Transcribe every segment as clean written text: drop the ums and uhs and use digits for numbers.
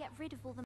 get rid of all the...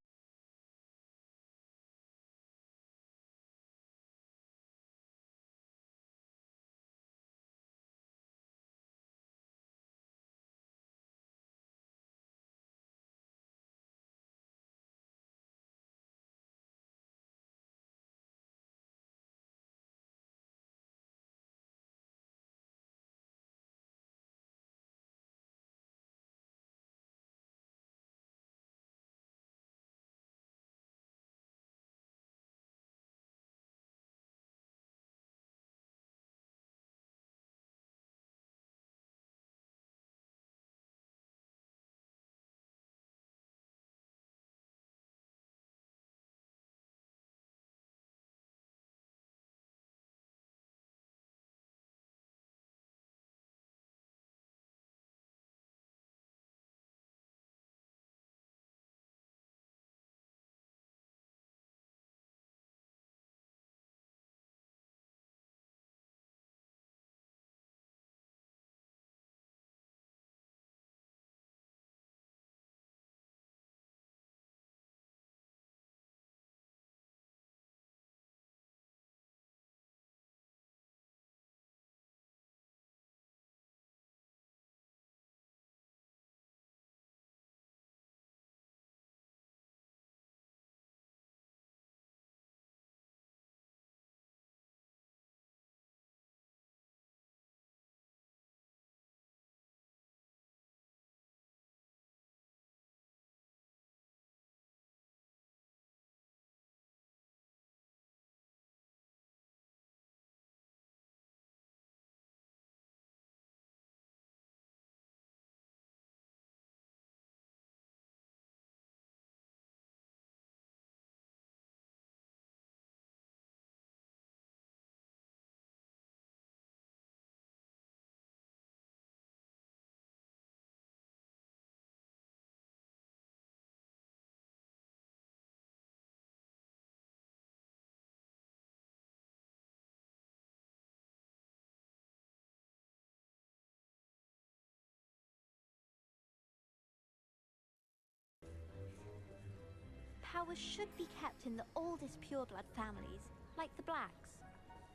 Powers should be kept in the oldest pureblood families, like the Blacks.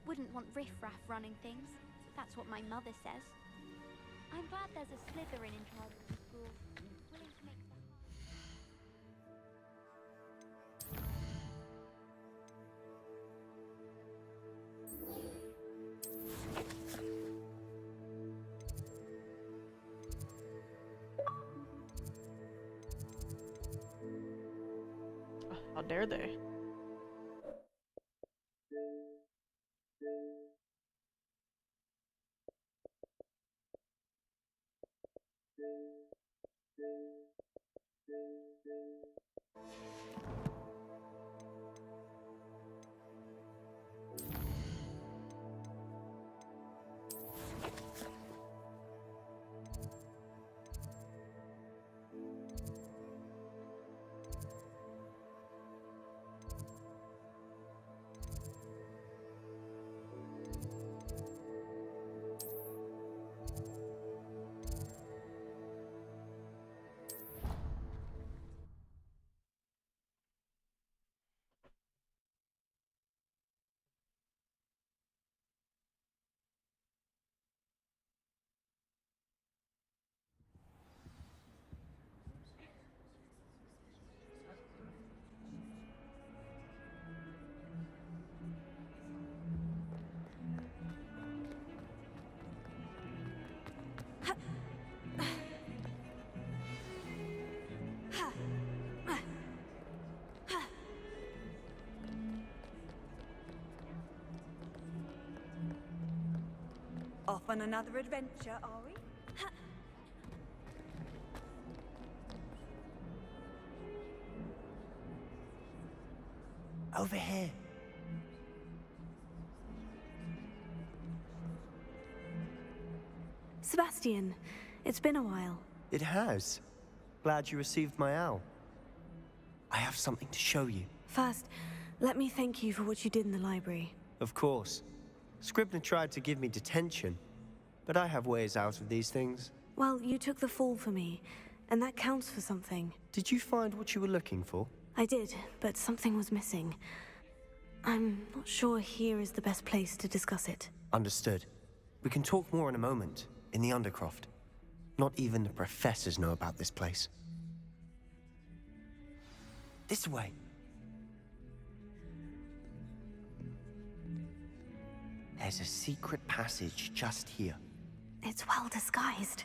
Wouldn't want riffraff running things. That's what my mother says. I'm glad there's a Slytherin in charge of the school, willing to make the How dare they? Off on another adventure, are we? Over here. Sebastian, it's been a while. It has. Glad you received my owl. I have something to show you. First, let me thank you for what you did in the library. Of course. Scribner tried to give me detention, but I have ways out of these things. Well, you took the fall for me, and that counts for something. Did you find what you were looking for? I did, but something was missing. I'm not sure here is the best place to discuss it. Understood. We can talk more in a moment, in the Undercroft. Not even the professors know about this place. This way. There's a secret passage just here. It's well disguised.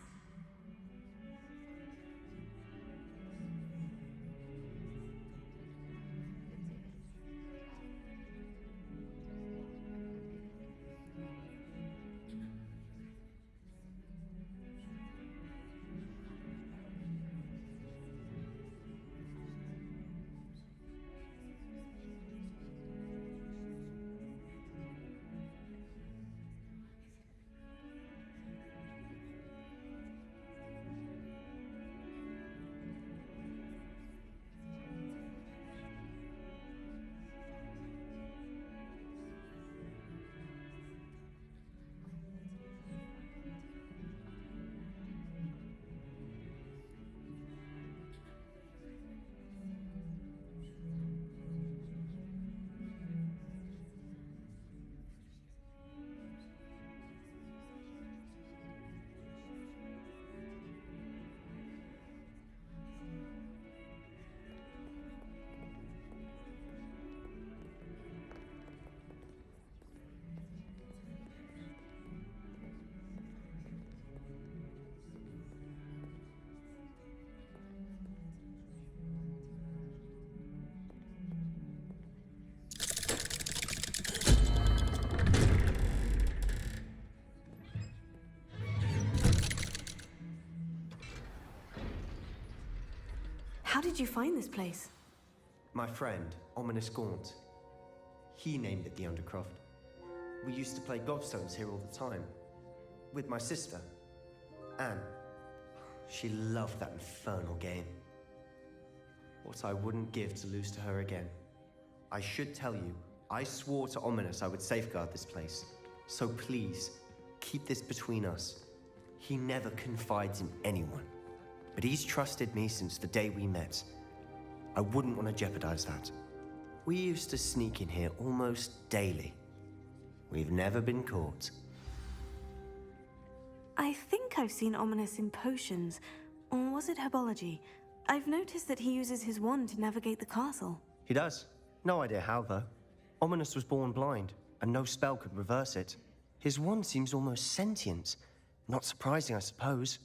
How did you find this place? My friend, Ominous Gaunt. He named it the Undercroft. We used to play gobstones here all the time. With my sister, Anne. She loved that infernal game. What I wouldn't give to lose to her again. I should tell you, I swore to Ominous I would safeguard this place. So please, keep this between us. He never confides in anyone. But he's trusted me since the day we met. I wouldn't want to jeopardize that. We used to sneak in here almost daily. We've never been caught. I think I've seen Ominous in potions. Or was it herbology? I've noticed that he uses his wand to navigate the castle. He does. No idea how, though. Ominous was born blind, and no spell could reverse it. His wand seems almost sentient. Not surprising, I suppose.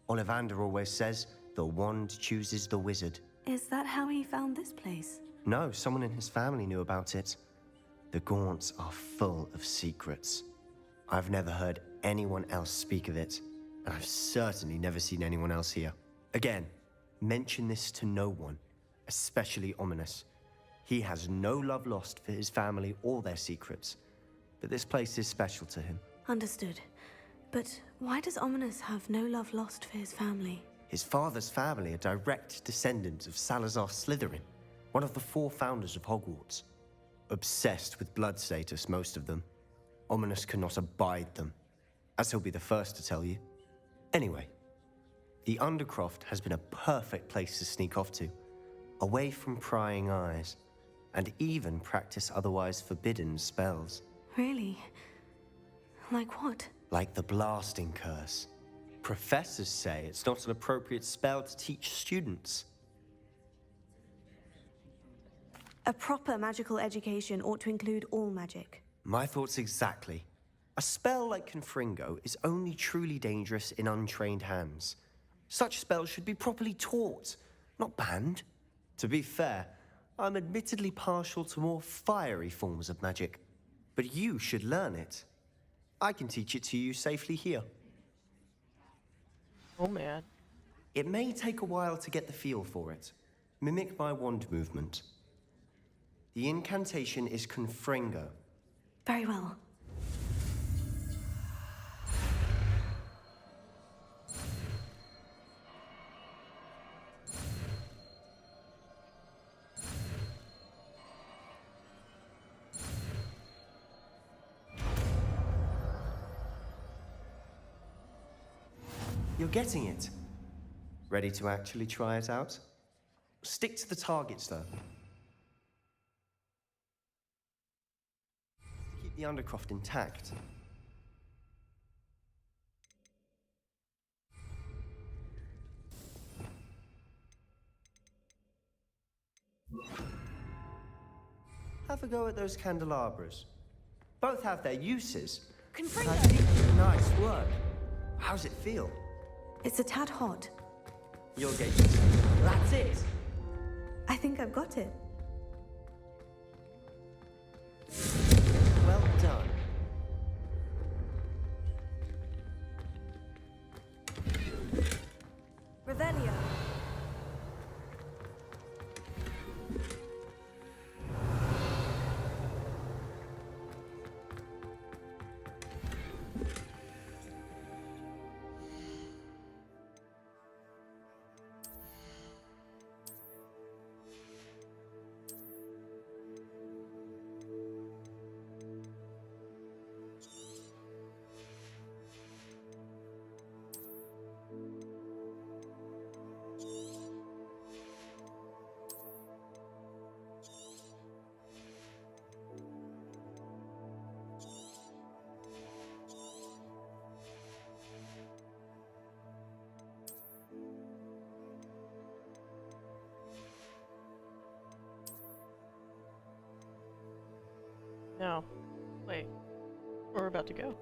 Ollivander always says, the wand chooses the wizard. Is that how he found this place? No, someone in his family knew about it. The Gaunts are full of secrets. I've never heard anyone else speak of it, and I've certainly never seen anyone else here. Again, mention this to no one, especially Ominous. He has no love lost for his family or their secrets, but this place is special to him. Understood. But why does Ominous have no love lost for his family? His father's family are direct descendants of Salazar Slytherin, one of the 4 founders of Hogwarts. Obsessed with blood status, most of them. Ominous cannot abide them, as he'll be the first to tell you. Anyway, the Undercroft has been a perfect place to sneak off to, away from prying eyes, and even practice otherwise forbidden spells. Really? Like what? Like the blasting curse. Professors say it's not an appropriate spell to teach students. A proper magical education ought to include all magic. My thoughts exactly. A spell like Confringo is only truly dangerous in untrained hands. Such spells should be properly taught, not banned. To be fair, I'm admittedly partial to more fiery forms of magic, but you should learn it. I can teach it to you safely here. Oh man. It may take a while to get the feel for it. Mimic my wand movement. The incantation is Confringo. Very well. You're getting it. Ready to actually try it out? Stick to the targets, though. Keep the Undercroft intact. Have a go at those candelabras. Both have their uses. Confringo! I think nice work. How's it feel? It's a tad hot. You'll get used to it. That's it. I think I've got it. Well done. Revelio. No. Wait. We're about to go.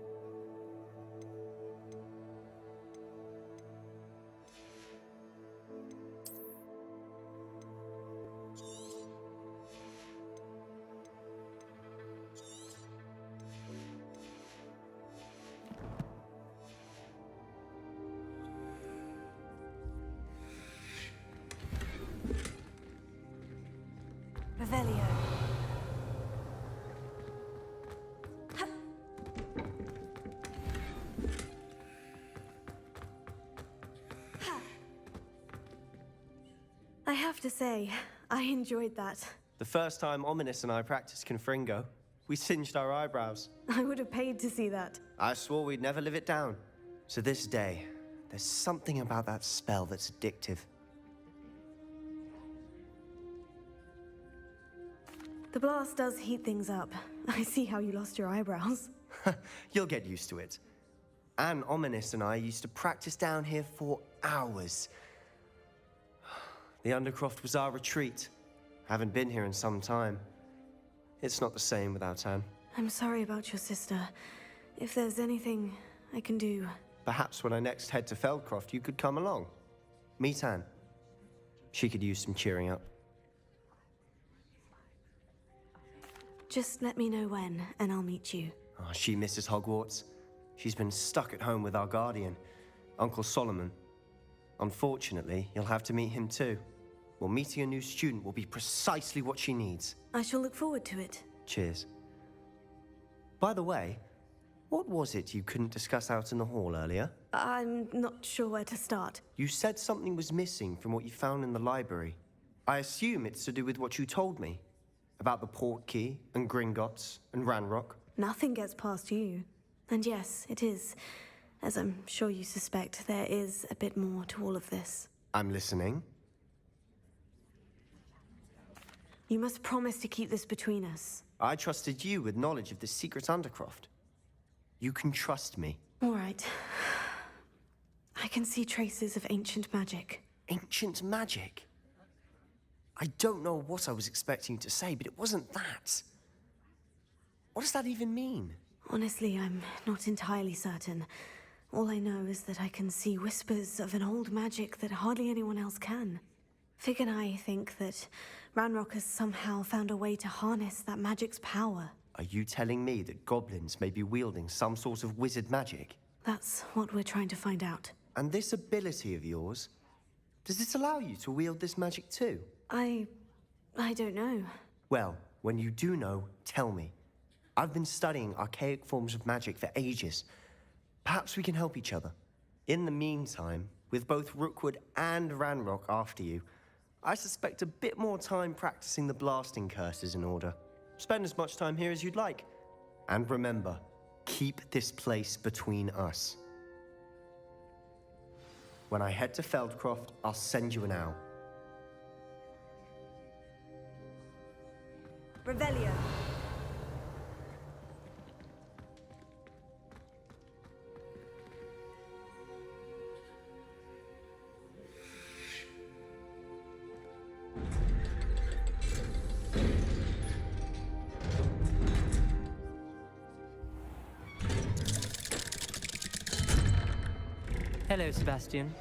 Revelio. I have to say, I enjoyed that. The first time Ominous and I practiced Confringo, we singed our eyebrows. I would have paid to see that. I swore we'd never live it down. To this day, there's something about that spell that's addictive. The blast does heat things up. I see how you lost your eyebrows. You'll get used to it. Anne, Ominous, and I used to practice down here for hours. The Undercroft was our retreat. Haven't been here in some time. It's not the same without Anne. I'm sorry about your sister. If there's anything I can do... Perhaps when I next head to Feldcroft, you could come along. Meet Anne. She could use some cheering up. Just let me know when, and I'll meet you. Oh, she misses Hogwarts. She's been stuck at home with our guardian, Uncle Solomon. Unfortunately, you'll have to meet him too. Well, meeting a new student will be precisely what she needs. I shall look forward to it. Cheers. By the way, what was it you couldn't discuss out in the hall earlier? I'm not sure where to start. You said something was missing from what you found in the library. I assume it's to do with what you told me. About the port key, and Gringotts, and Ranrock. Nothing gets past you. And yes, it is. As I'm sure you suspect, there is a bit more to all of this. I'm listening. You must promise to keep this between us. I trusted you with knowledge of the secret Undercroft. You can trust me. All right. I can see traces of ancient magic. Ancient magic? I don't know what I was expecting to say, but it wasn't that. What does that even mean? Honestly, I'm not entirely certain. All I know is that I can see whispers of an old magic that hardly anyone else can. Fig and I think that Ranrock has somehow found a way to harness that magic's power. Are you telling me that goblins may be wielding some sort of wizard magic? That's what we're trying to find out. And this ability of yours, does it allow you to wield this magic too? I don't know. Well, when you do know, tell me. I've been studying archaic forms of magic for ages. Perhaps we can help each other. In the meantime, with both Rookwood and Ranrock after you, I suspect a bit more time practicing the blasting curse is in order. Spend as much time here as you'd like. And remember, keep this place between us. When I head to Feldcroft, I'll send you an owl. Revelio. Hello, Sebastian.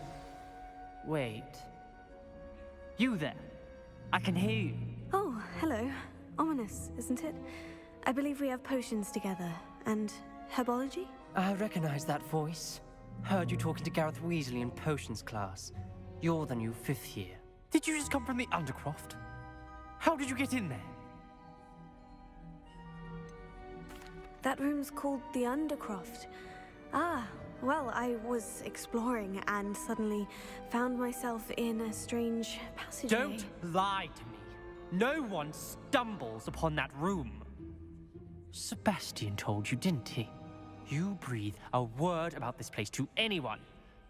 Wait. You there? I can hear you. Oh, hello. Ominous, isn't it? I believe we have potions together. And herbology? I recognize that voice. Heard you talking to Gareth Weasley in potions class. You're the new 5th year. Did you just come from the Undercroft? How did you get in there? That room's called the Undercroft. Ah, well, I was exploring and suddenly found myself in a strange passageway. Don't lie to me. No one stumbles upon that room. Sebastian told you, didn't he? You breathe a word about this place to anyone,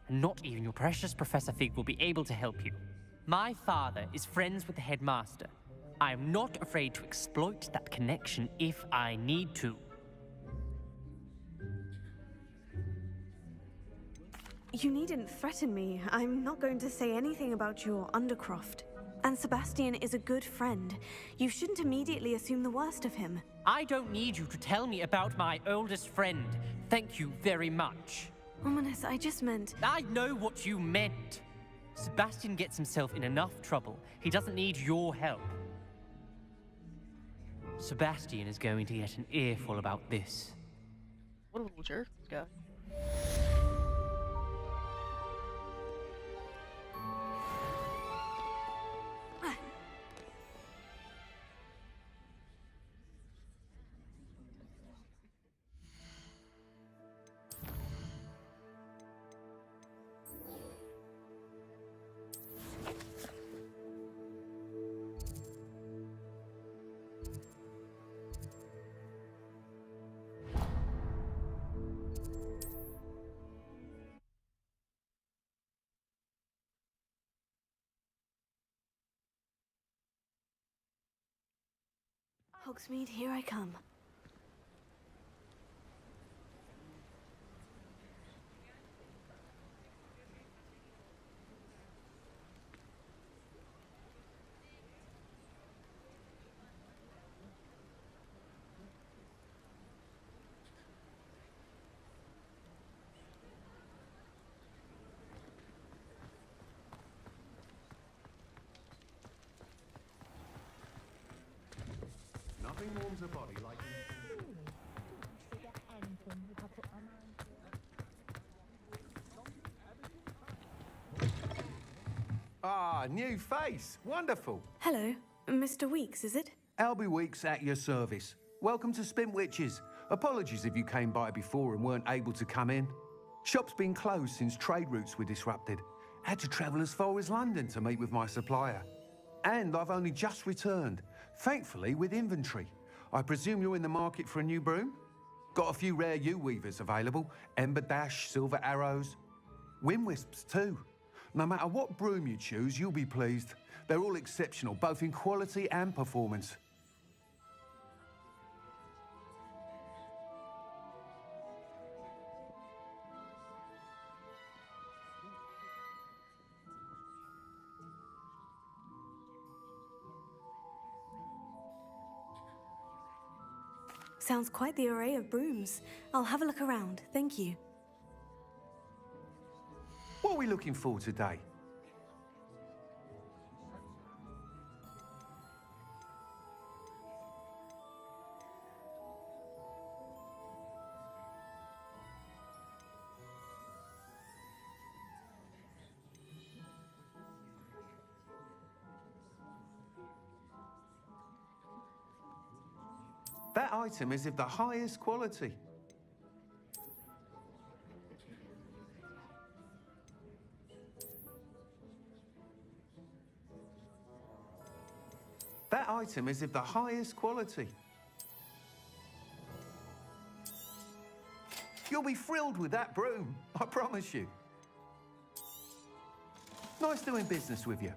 and not even your precious Professor Fig will be able to help you. My father is friends with the headmaster. I am not afraid to exploit that connection if I need to. You needn't threaten me. I'm not going to say anything about your Undercroft. And Sebastian is a good friend. You shouldn't immediately assume the worst of him. I don't need you to tell me about my oldest friend. Thank you very much. Ominous, I just meant... I know what you meant. Sebastian gets himself in enough trouble. He doesn't need your help. Sebastian is going to get an earful about this. What a little jerk, this guy. Hogsmeade, here I come. Nothing warms a body like... Ah, new face. Wonderful. Hello, Mr. Weeks, is it? Albie Weeks at your service. Welcome to Spin Witches. Apologies if you came by before and weren't able to come in. Shop's been closed since trade routes were disrupted. Had to travel as far as London to meet with my supplier. And I've only just returned, thankfully with inventory. I presume you're in the market for a new broom? Got a few rare yew-weavers available. Ember Dash, Silver Arrows. Wind-wisps too. No matter what broom you choose, you'll be pleased. They're all exceptional, both in quality and performance. Sounds quite the array of brooms. I'll have a look around, thank you. What are we looking for today? That item is of the highest quality. That item is of the highest quality. You'll be thrilled with that broom, I promise you. Nice doing business with you.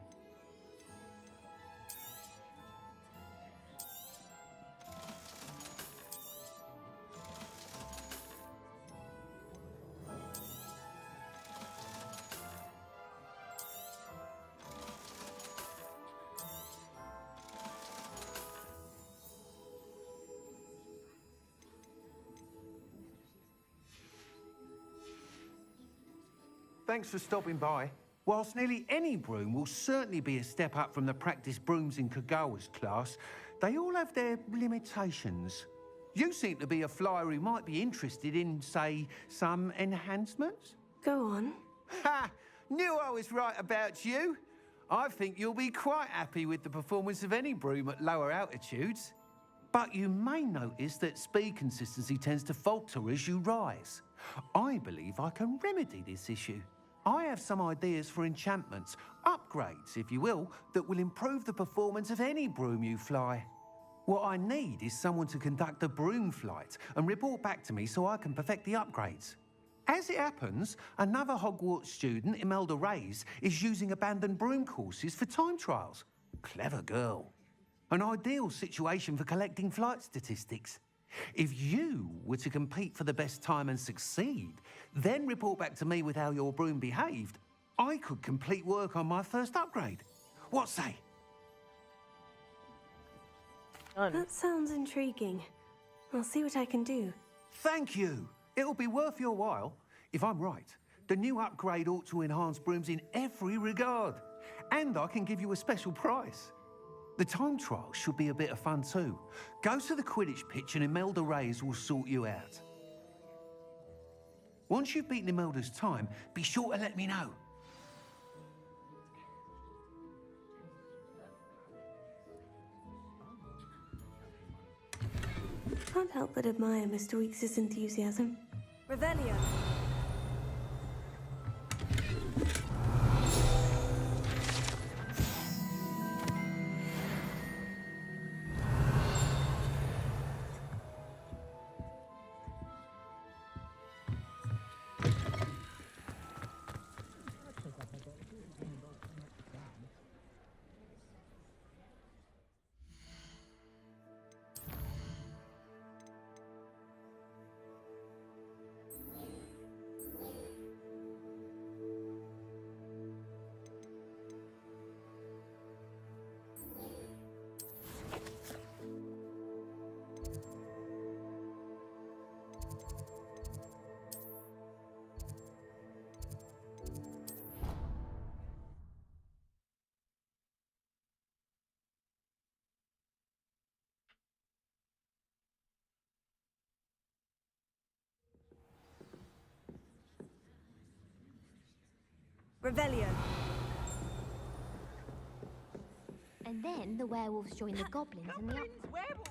Thanks for stopping by. Whilst nearly any broom will certainly be a step up from the practice brooms in Kagawa's class, they all have their limitations. You seem to be a flyer who might be interested in, say, some enhancements? Go on. Ha! Knew I was right about you. I think you'll be quite happy with the performance of any broom at lower altitudes. But you may notice that speed consistency tends to falter as you rise. I believe I can remedy this issue. I have some ideas for enchantments, upgrades, if you will, that will improve the performance of any broom you fly. What I need is someone to conduct a broom flight and report back to me so I can perfect the upgrades. As it happens, another Hogwarts student, Imelda Reyes, is using abandoned broom courses for time trials. Clever girl. An ideal situation for collecting flight statistics. If you were to compete for the best time and succeed, then report back to me with how your broom behaved, I could complete work on my first upgrade. What say? Done. That sounds intriguing. I'll see what I can do. Thank you. It'll be worth your while. If I'm right, the new upgrade ought to enhance brooms in every regard. And I can give you a special price. The time trial should be a bit of fun too. Go to the Quidditch pitch and Imelda Reyes will sort you out. Once you've beaten Imelda's time, be sure to let me know. Can't help but admire Mr. Weekes' enthusiasm. Revelio. Revelio. And then the werewolves joined the goblins and the uplands.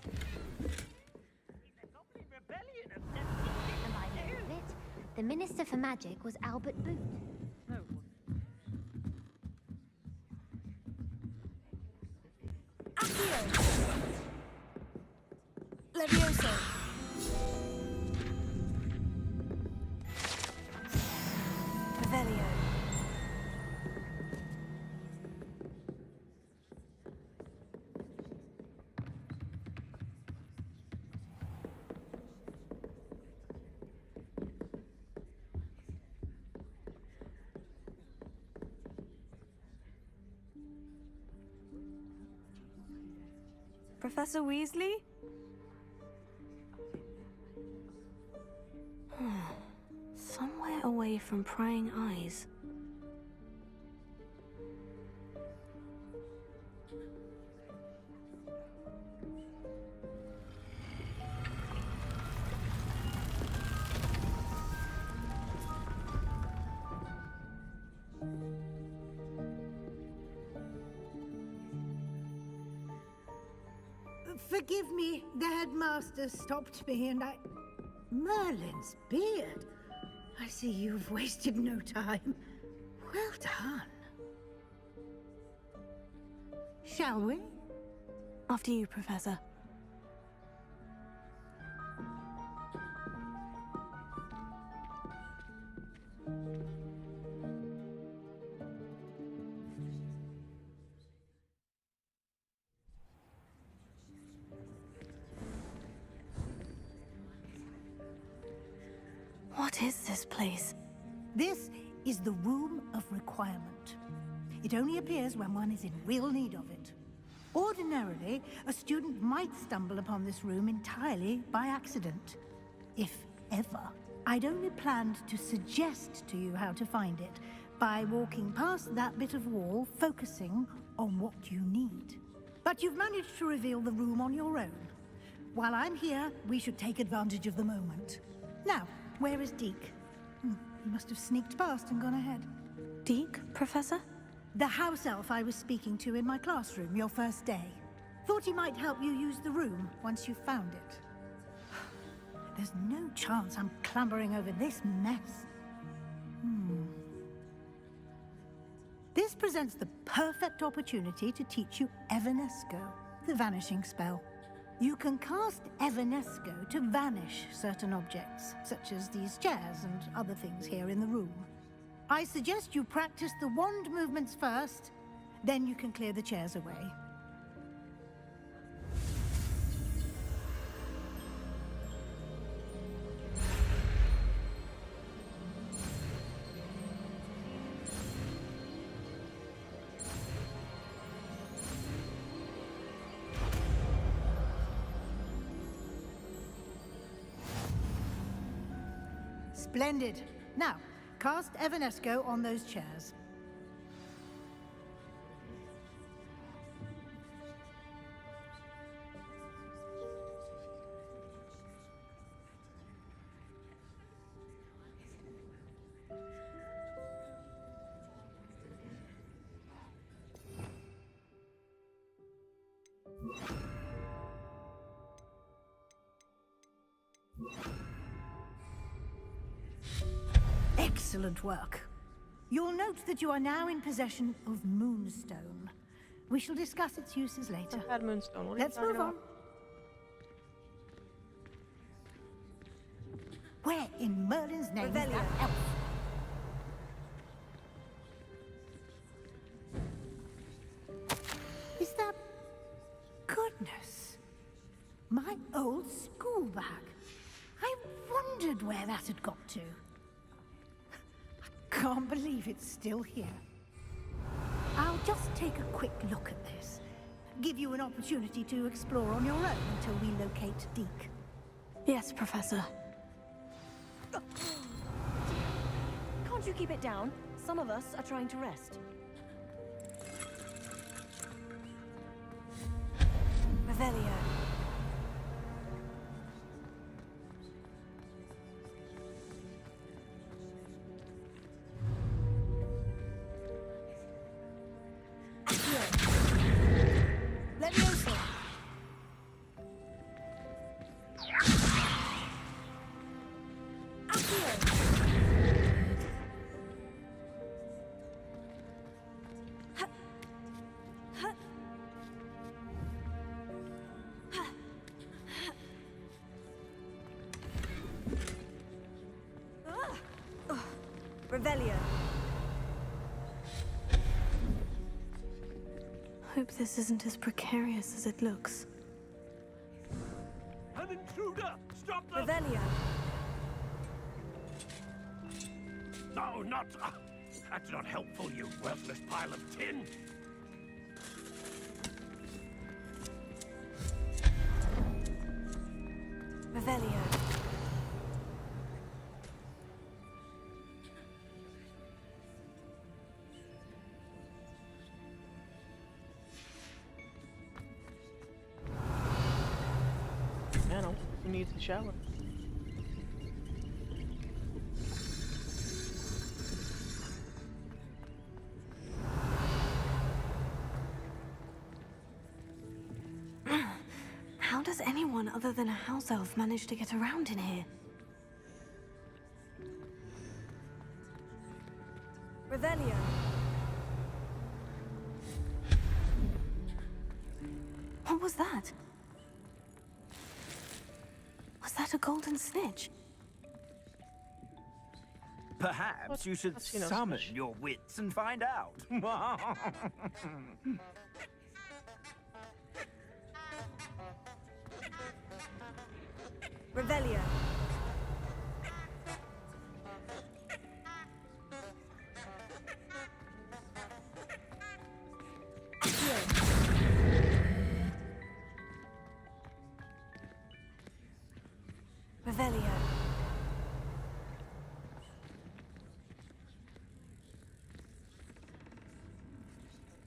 And by the end of it, the Minister for Magic was Albert Boot. Accio. Levioso. Revelio. Professor Weasley? Somewhere away from prying eyes. Forgive me, the headmaster stopped me and Merlin's beard. I see you've wasted no time. Well done. Shall we? After you, Professor. What is this place? This is the Room of Requirement. It only appears when one is in real need of it. Ordinarily, a student might stumble upon this room entirely by accident, if ever. I'd only planned to suggest to you how to find it by walking past that bit of wall, focusing on what you need. But you've managed to reveal the room on your own. While I'm here, we should take advantage of the moment. Now, where is Deke? He must have sneaked past and gone ahead. Deke, Professor? The house elf I was speaking to in my classroom your first day. Thought he might help you use the room once you found it. There's no chance I'm clambering over this mess. This presents the perfect opportunity to teach you Evanesco, the vanishing spell. You can cast Evanesco to vanish certain objects, such as these chairs and other things here in the room. I suggest you practice the wand movements first, then you can clear the chairs away. Splendid. Now, cast Evanesco on those chairs. Excellent work. You'll note that you are now in possession of Moonstone. We shall discuss its uses later. I've had Moonstone. What are you Let's talking move on. about? Where in Merlin's name is Revelio. that elf? Is that... Goodness. My old school bag. I wondered where that had got to. I can't believe it's still here. I'll just take a quick look at this. Give you an opportunity to explore on your own until we locate Deke. Yes, Professor. Can't you keep it down? Some of us are trying to rest. Revelio. Leviosa. Revelio. Hope this isn't as precarious as it looks. An intruder! Stop them! Revelio. No, not... that's not helpful, you worthless pile of tin! Revelio. Man, who needs a shower? How does anyone other than a house elf manage to get around in here? Revelio. What was that? Was that a golden snitch? Perhaps you should That's, you know, summon special. your wits and find out. Revelio. Revelio.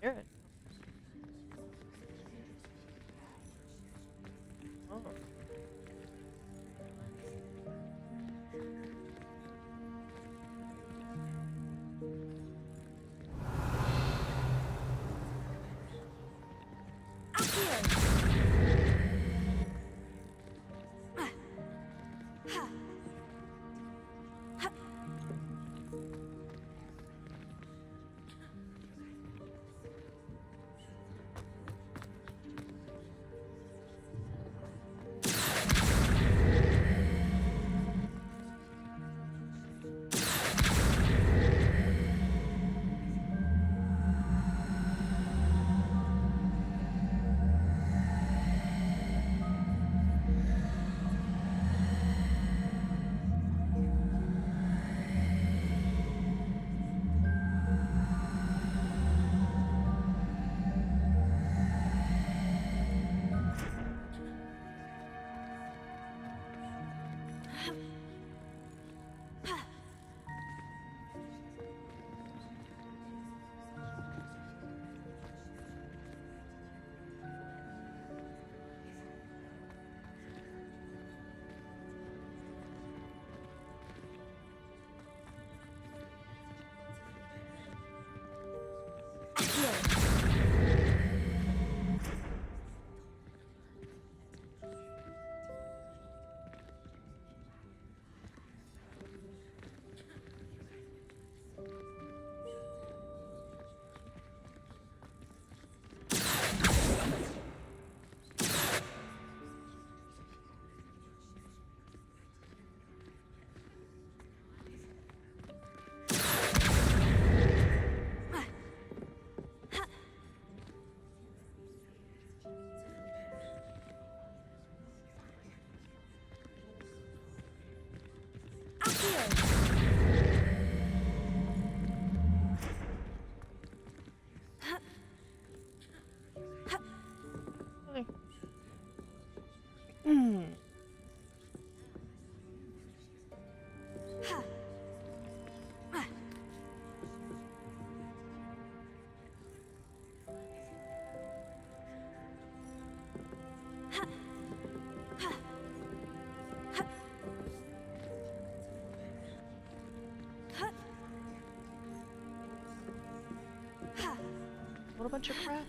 Hear it. Oh. What a bunch of crap.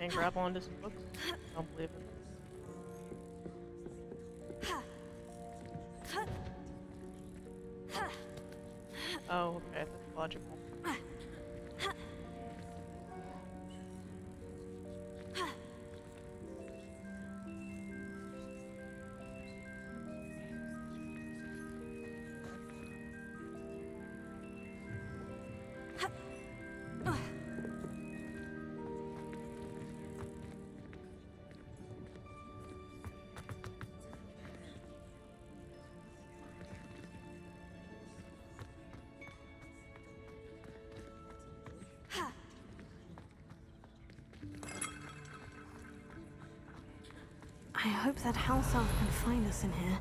Can't grab onto some books? I don't believe it. Oh, okay, that's logical. I hope that house elf can find us in here.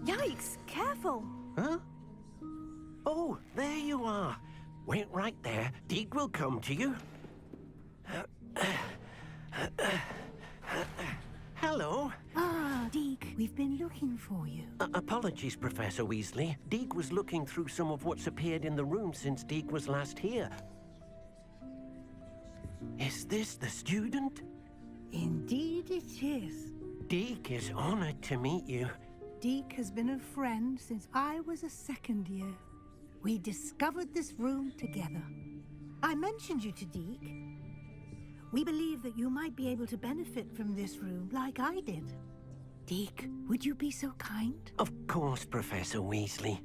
Yikes! Careful! Huh? Oh, there you are. Wait right there. Deek will come to you. Hello. Ah, Deke, we've been looking for you. Apologies, Professor Weasley. Deek was looking through some of what's appeared in the room since Deek was last here. Is Is this the student? Indeed it is. Deke is honored to meet you. Deke has been a friend since I was a second year. We discovered this room together. I mentioned you to Deke. We believe that you might be able to benefit from this room like I did. Deke, would you be so kind? Of course, Professor Weasley.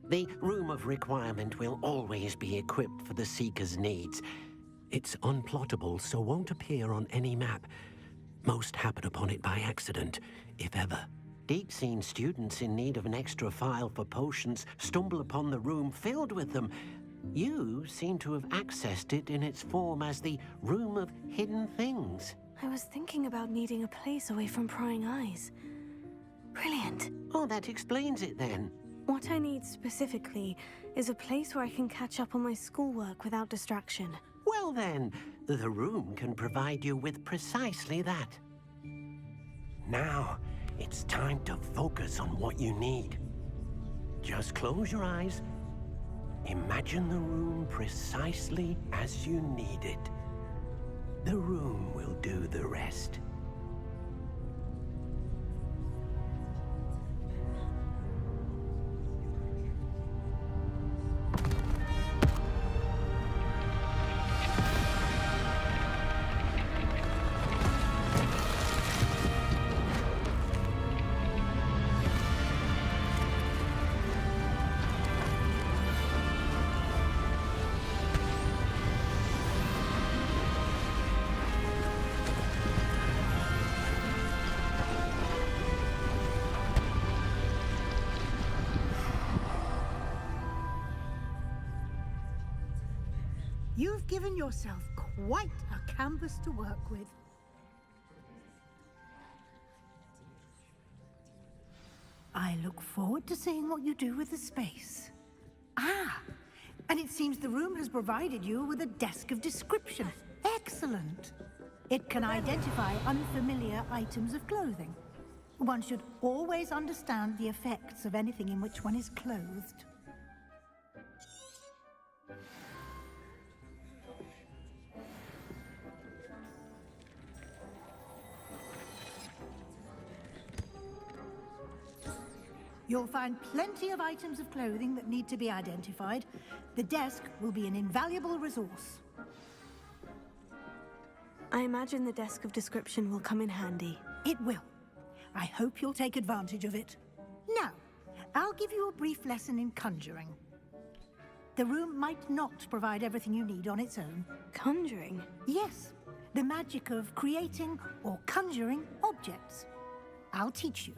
The Room of Requirement will always be equipped for the Seeker's needs. It's unplottable, so won't appear on any map. Most happen upon it by accident, if ever. Deke's seen students in need of an extra file for potions stumble upon the room filled with them. You seem to have accessed it in its form as the Room of Hidden Things. I was thinking about needing a place away from prying eyes. Brilliant. Oh, that explains it then. What I need specifically is a place where I can catch up on my schoolwork without distraction. Well then, the room can provide you with precisely that. Now, it's time to focus on what you need. Just close your eyes. Imagine the room precisely as you need it. The room will do the rest. You've given yourself quite a canvas to work with. I look forward to seeing what you do with the space. Ah, and it seems the room has provided you with a desk of description. Excellent. It can identify unfamiliar items of clothing. One should always understand the effects of anything in which one is clothed. You'll find plenty of items of clothing that need to be identified. The desk will be an invaluable resource. I imagine the desk of description will come in handy. It will. I hope you'll take advantage of it. Now, I'll give you a brief lesson in conjuring. The room might not provide everything you need on its own. Conjuring? Yes, the magic of creating or conjuring objects. I'll teach you.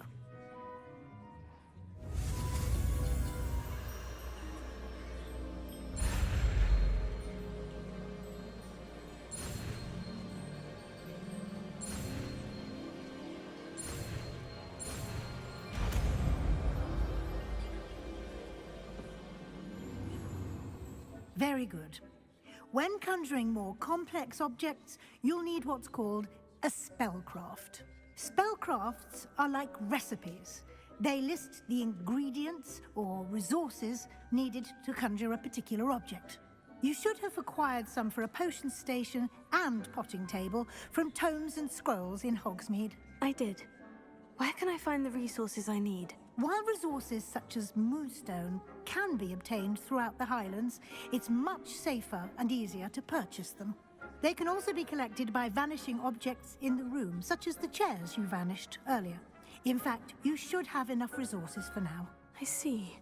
Very good. When conjuring more complex objects, you'll need what's called a spellcraft. Spellcrafts are like recipes. They list the ingredients or resources needed to conjure a particular object. You should have acquired some for a potion station and potting table from tomes and scrolls in Hogsmeade. I did. Where can I find the resources I need? While resources such as moonstone can be obtained throughout the Highlands, it's much safer and easier to purchase them. They can also be collected by vanishing objects in the room, such as the chairs you vanished earlier. In fact, you should have enough resources for now. I see.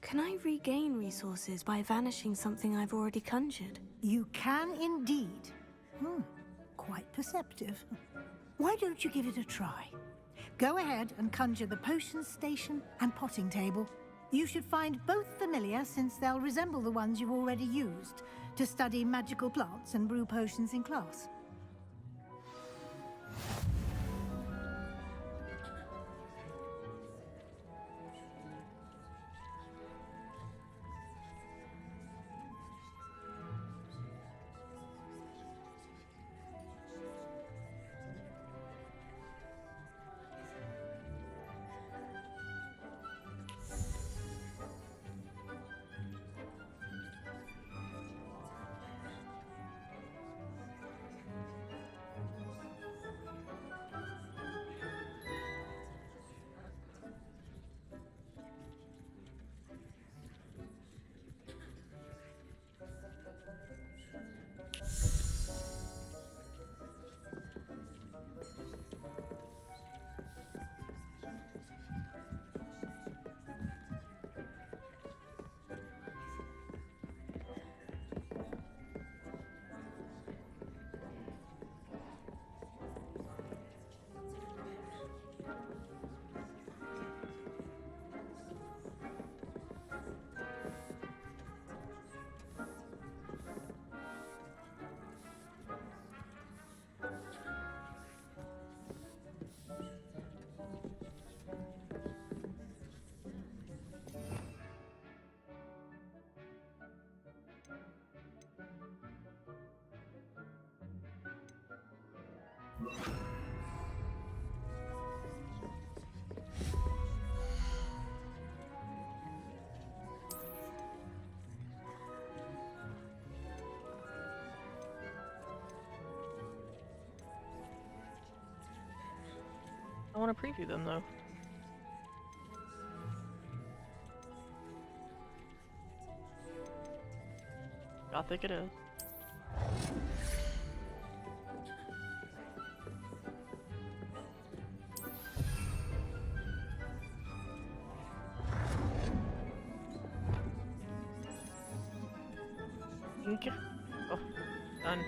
Can I regain resources by vanishing something I've already conjured? You can indeed. Quite perceptive. Why don't you give it a try? Go ahead and conjure the potion station and potting table. You should find both familiar, since they'll resemble the ones you've already used to study magical plants and brew potions in class. I want to preview them though. Gothic it is. Ink. Oh, done.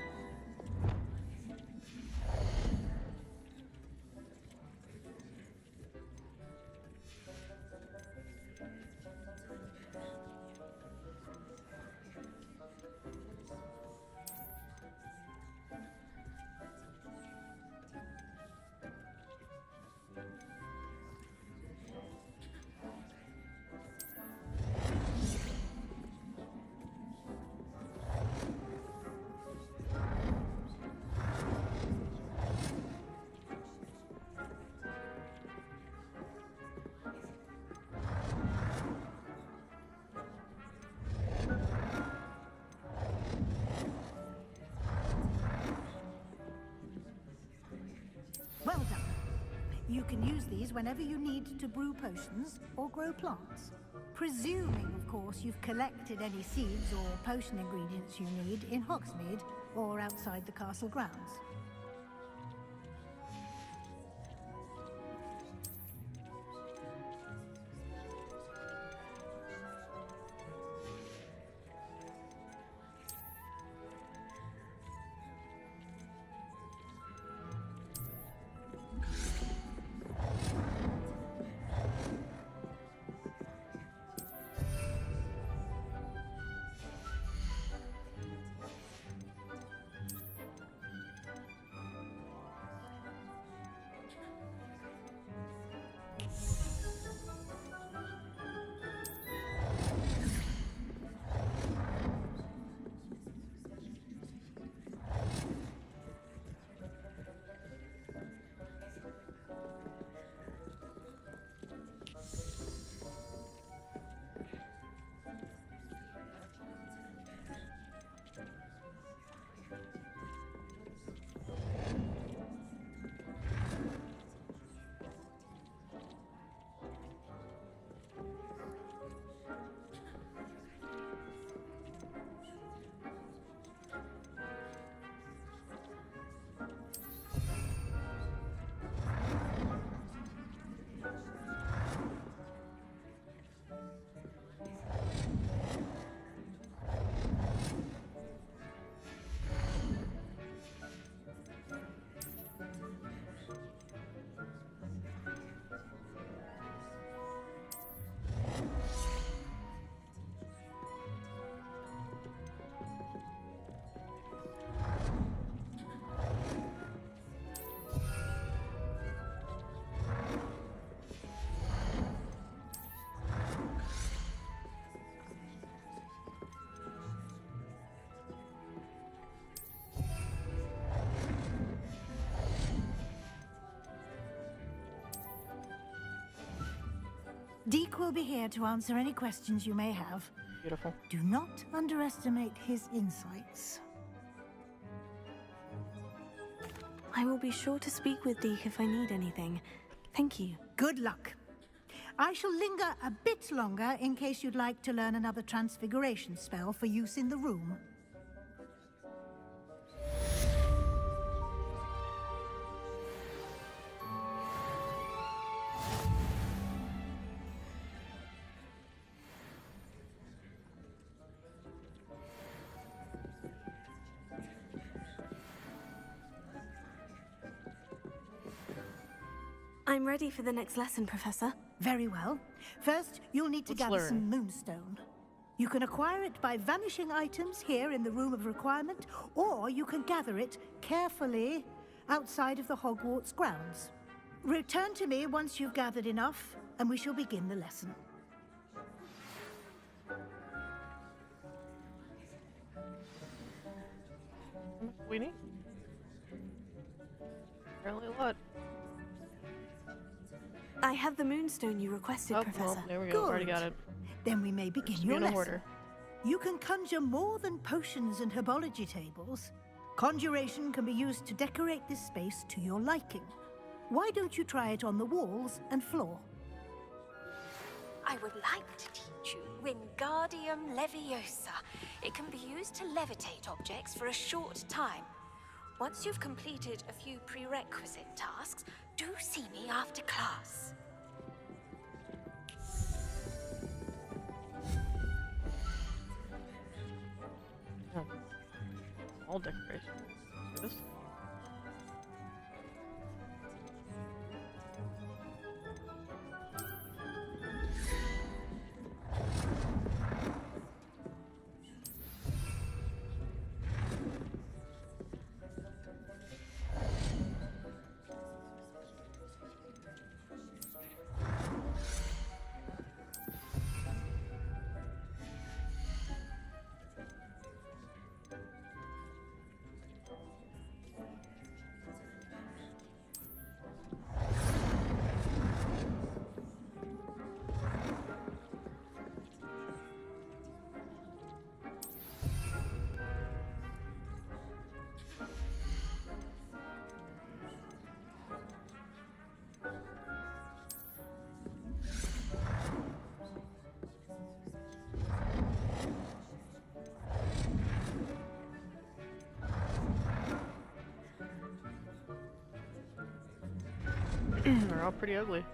Well done. You can use these whenever you need to brew potions or grow plants. Presuming, of course, you've collected any seeds or potion ingredients you need in Hogsmeade or outside the castle grounds. Deke will be here to answer any questions you may have. Beautiful. Do not underestimate his insights. I will be sure to speak with Deke if I need anything. Thank you. Good luck. I shall linger a bit longer in case you'd like to learn another transfiguration spell for use in the room. I'm ready for the next lesson, Professor. Very well. First, you'll need to Let's gather learn. some moonstone. You can acquire it by vanishing items here in the Room of Requirement, or you can gather it carefully outside of the Hogwarts grounds. Return to me once you've gathered enough, and we shall begin the lesson. We need. Apparently a lot. I have the moonstone you requested, Oh, Professor. well, there we go. Already got it. Then we may begin Should be your in lesson. order. You can conjure more than potions and herbology tables. Conjuration can be used to decorate this space to your liking. Why don't you try it on the walls and floor? I would like to teach you Wingardium Leviosa. It can be used to levitate objects for a short time. Once you've completed a few prerequisite tasks, do see me after class. Oh. All decoration. This? They're all pretty ugly.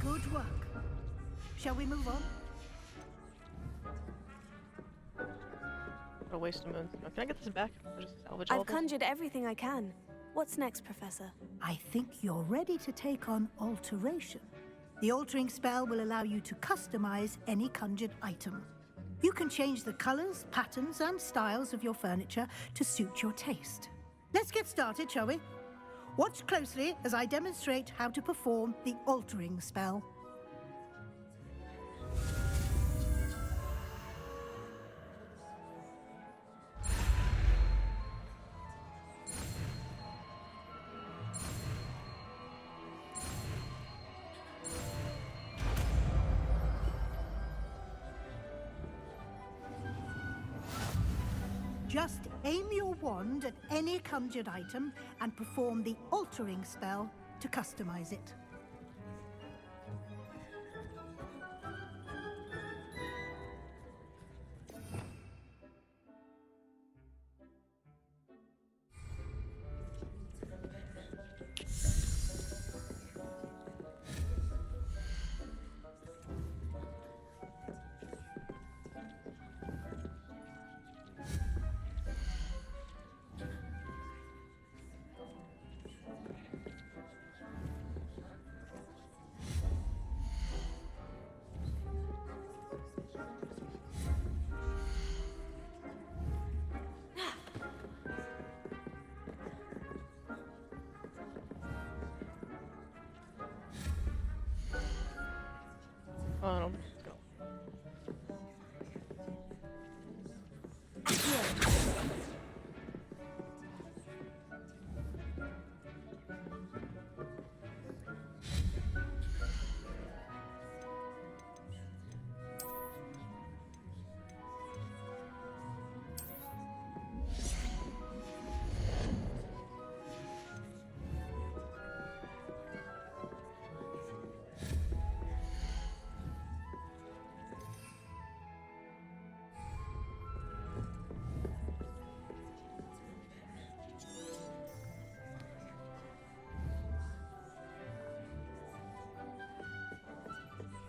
Good work. Shall we move on? A waste of moons. Oh, can I get this back? Or just salvage all I've of this? conjured everything I can. What's next, Professor? I think you're ready to take on alteration. The altering spell will allow you to customize any conjured item. You can change the colors, patterns, and styles of your furniture to suit your taste. Let's get started, shall we? Watch closely as I demonstrate how to perform the altering spell. Just aim your wand at any conjured item and perform the altering spell to customize it.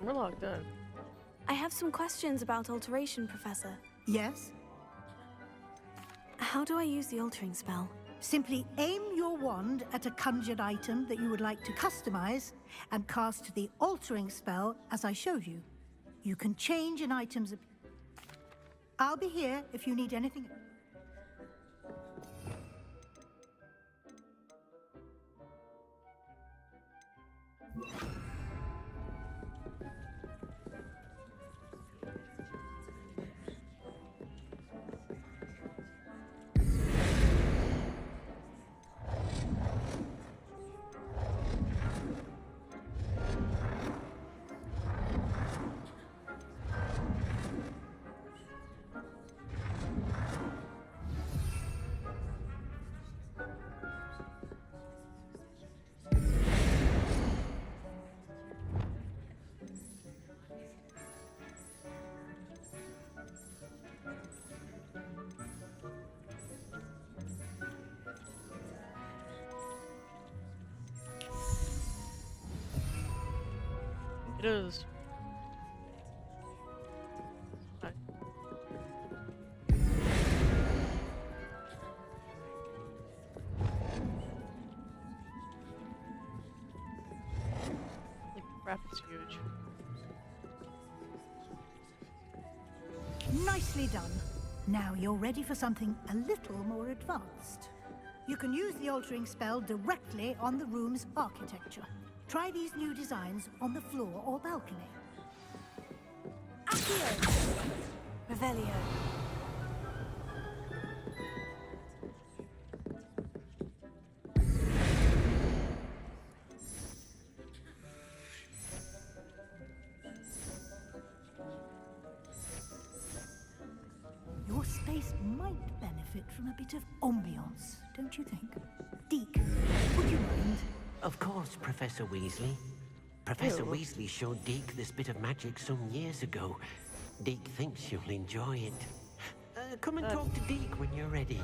We're locked in. I have some questions about alteration, Professor. Yes? How do I use the altering spell? Simply aim your wand at a conjured item that you would like to customize and cast the altering spell as I showed you. You can change an item's... I'll be here if you need anything. It is. Hi. Holy crap, it's huge. Nicely done. Now you're ready for something a little more advanced. You can use the altering spell directly on the room's architecture. Try these new designs on the floor or balcony. Accio! Revelio. Your space might benefit from a bit of ambiance, don't you think? Deke, would you mind? Of course, Professor Weasley. Professor Ew. Weasley showed Deke this bit of magic some years ago. Deke thinks you'll enjoy it. Come and talk to Deke when you're ready.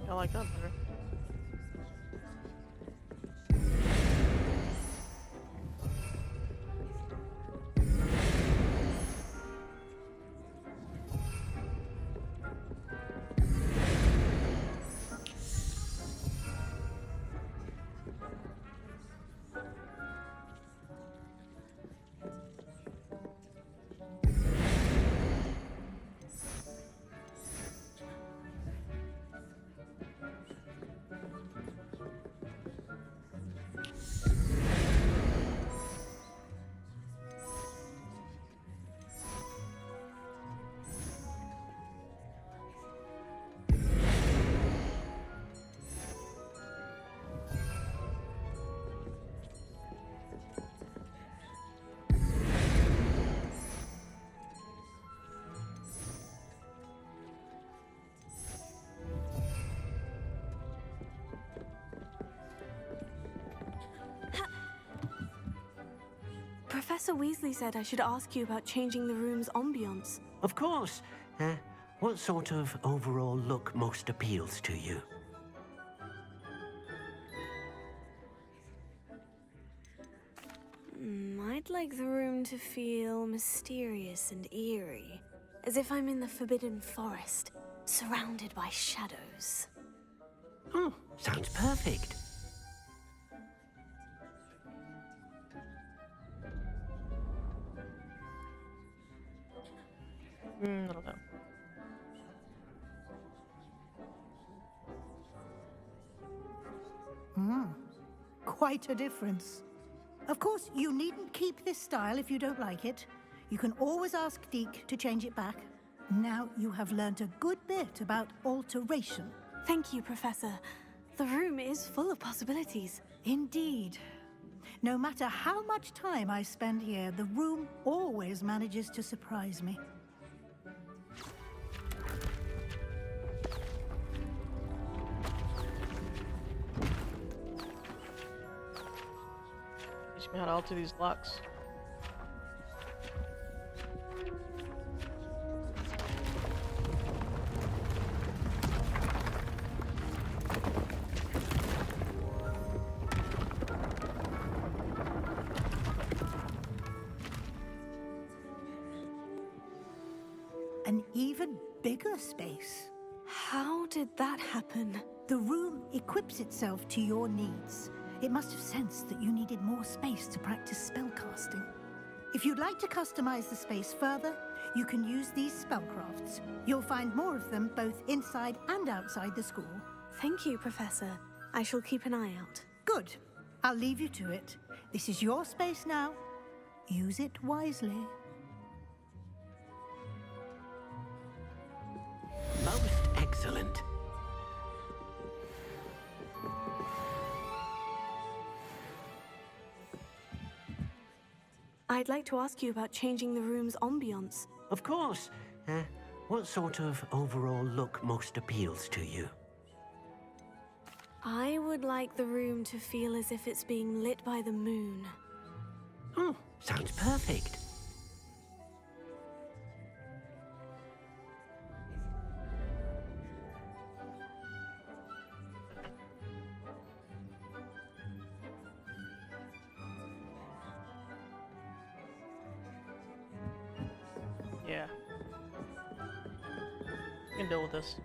I like that better. Professor Weasley said I should ask you about changing the room's ambiance. Of course. What sort of overall look most appeals to you? I'd like the room to feel mysterious and eerie, as if I'm in the Forbidden Forest, surrounded by shadows. Oh, sounds perfect. I don't know. Quite a difference. Of course, you needn't keep this style if you don't like it. You can always ask Deke to change it back. Now you have learnt a good bit about alteration. Thank you, Professor. The room is full of possibilities. Indeed. No matter how much time I spend here, the room always manages to surprise me. Teach me how to alter these locks. An even bigger space. How did that happen? The room equips itself to your needs. It must have sensed that you needed more space to practice spellcasting. If you'd like to customize the space further, you can use these spellcrafts. You'll find more of them both inside and outside the school. Thank you, Professor. I shall keep an eye out. Good. I'll leave you to it. This is your space now. Use it wisely. Most excellent. I'd like to ask you about changing the room's ambiance. Of course. What sort of overall look most appeals to you? I would like the room to feel as if it's being lit by the moon. Oh, sounds perfect. Yeah. I can deal with this.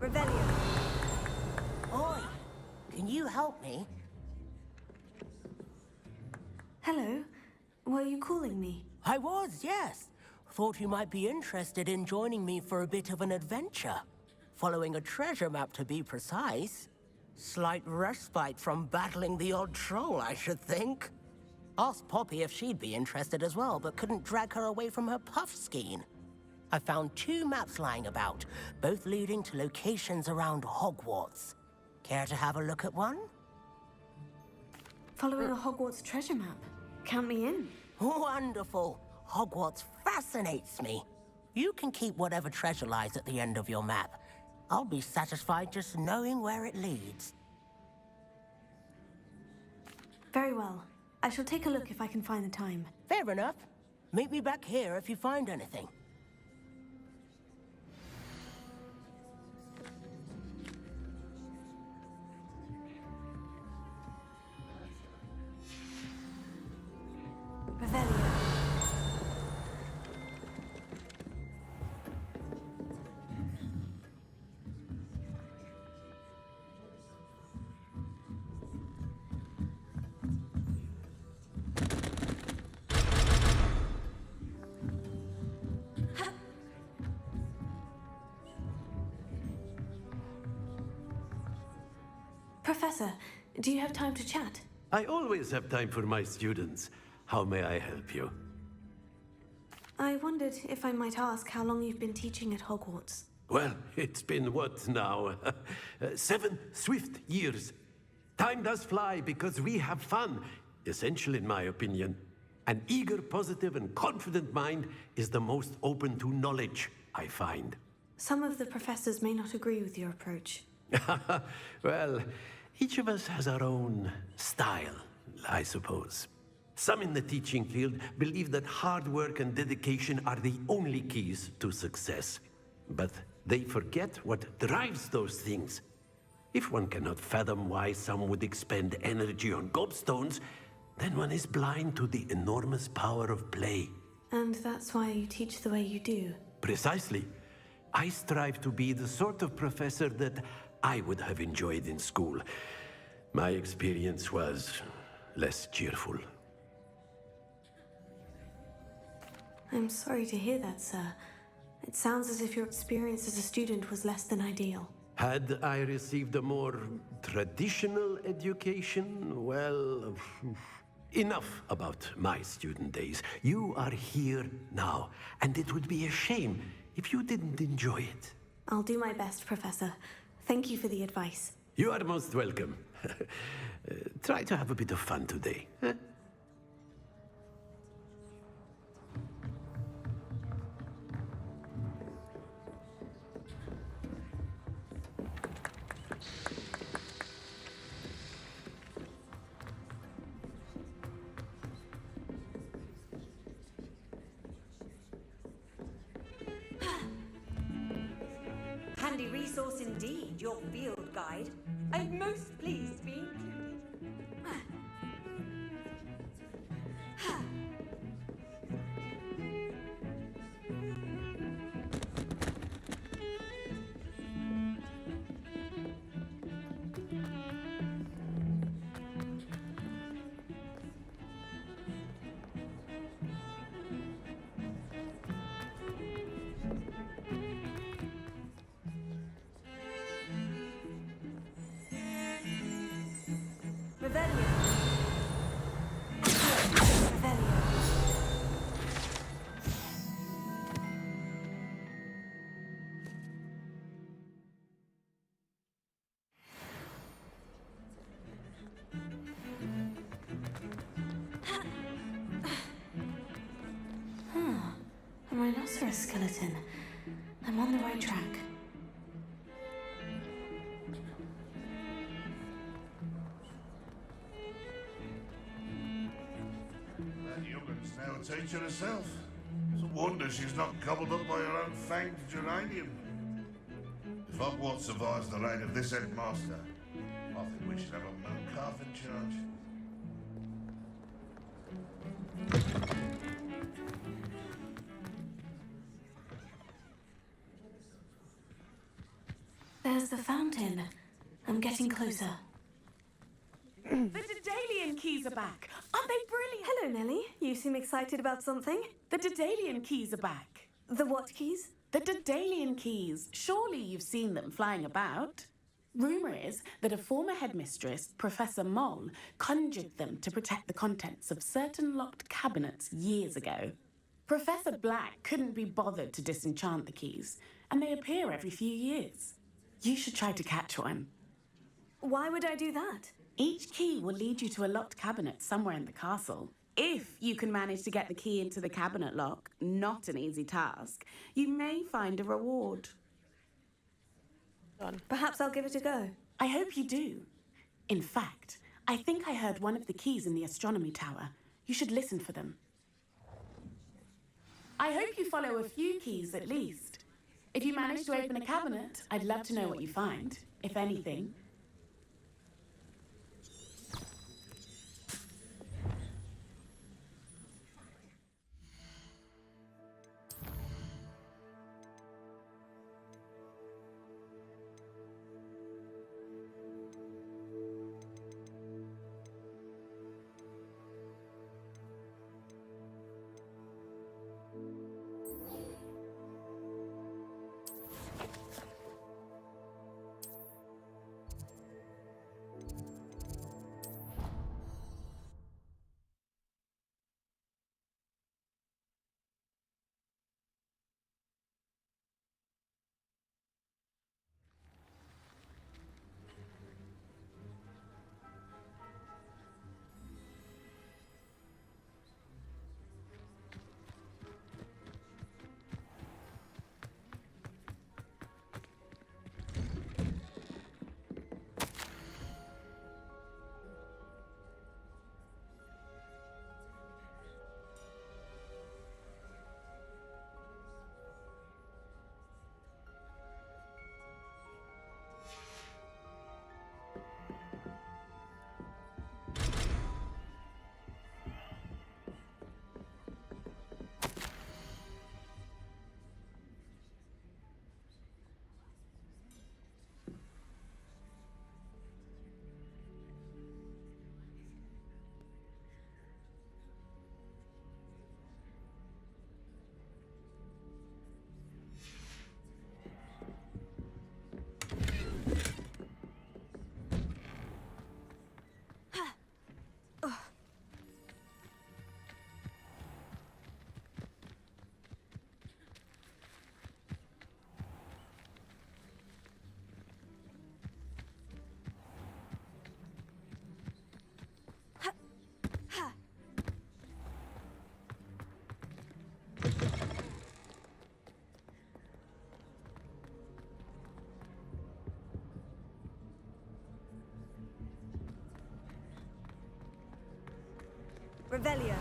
Revelio. Oi! Can you help me? Hello. Were you calling me? I was, yes. Thought you might be interested in joining me for a bit of an adventure. Following a treasure map, to be precise. Slight respite from battling the odd troll, I should think. Asked Poppy if she'd be interested as well, but couldn't drag her away from her puff skein. I found 2 maps lying about, both leading to locations around Hogwarts. Care to have a look at one? Following a Hogwarts treasure map. Count me in. Wonderful. Hogwarts fascinates me. You can keep whatever treasure lies at the end of your map. I'll be satisfied just knowing where it leads. Very well. I shall take a look if I can find the time. Fair enough. Meet me back here if you find anything. Revelio. Professor, do you have time to chat? I always have time for my students. How may I help you? I wondered if I might ask how long you've been teaching at Hogwarts. Well, it's been what now? 7 swift years. Time does fly because we have fun. Essential in my opinion. An eager, positive, and confident mind is the most open to knowledge, I find. Some of the professors may not agree with your approach. Well, each of us has our own style, I suppose. Some in the teaching field believe that hard work and dedication are the only keys to success. But they forget what drives those things. If one cannot fathom why some would expend energy on gobstones, then one is blind to the enormous power of play. And that's why you teach the way you do. Precisely. I strive to be the sort of professor that I would have enjoyed in school. My experience was less cheerful. I'm sorry to hear that, sir. It sounds as if your experience as a student was less than ideal. Had I received a more traditional education, well, enough about my student days. You are here now, and it would be a shame if you didn't enjoy it. I'll do my best, Professor. Thank you for the advice. You are most welcome. Try to have a bit of fun today. Huh? Handy resource indeed, your field guide. I'm most pleased to be included. A rhinoceros skeleton. I'm on the right track. That young'un's now a teacher herself. It's a wonder she's not gobbled up by her own fanged geranium. If Hogwarts survives the reign of this headmaster, I think we should have a moon calf in charge. There's the fountain. I'm getting closer. The Daedalian keys are back. Aren't they brilliant? Hello, Nellie. You seem excited about something. The Daedalian keys are back. The what keys? The Daedalian keys. Surely you've seen them flying about. Rumour is that a former headmistress, Professor Moll, conjured them to protect the contents of certain locked cabinets years ago. Professor Black couldn't be bothered to disenchant the keys, and they appear every few years. You should try to catch one. Why would I do that? Each key will lead you to a locked cabinet somewhere in the castle. If you can manage to get the key into the cabinet lock, not an easy task, you may find a reward. Done. Perhaps I'll give it a go. I hope you do. In fact, I think I heard one of the keys in the astronomy tower. You should listen for them. I hope you follow a few keys at least. If you manage to open a cabinet, I'd love to know what you find, if anything. Revelio.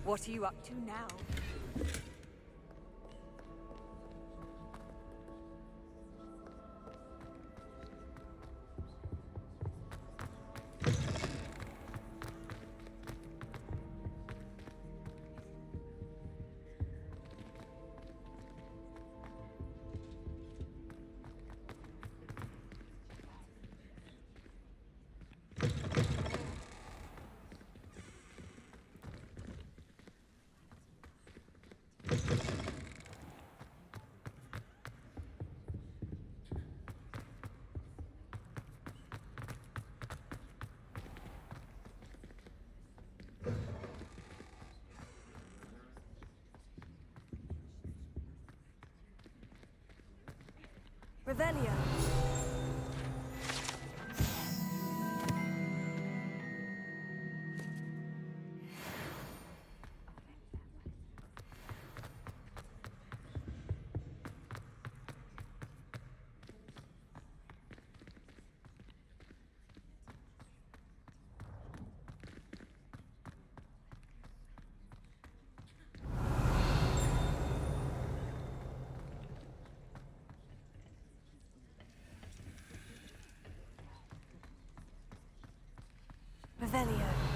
What are you up to now? Revelio. Revelio.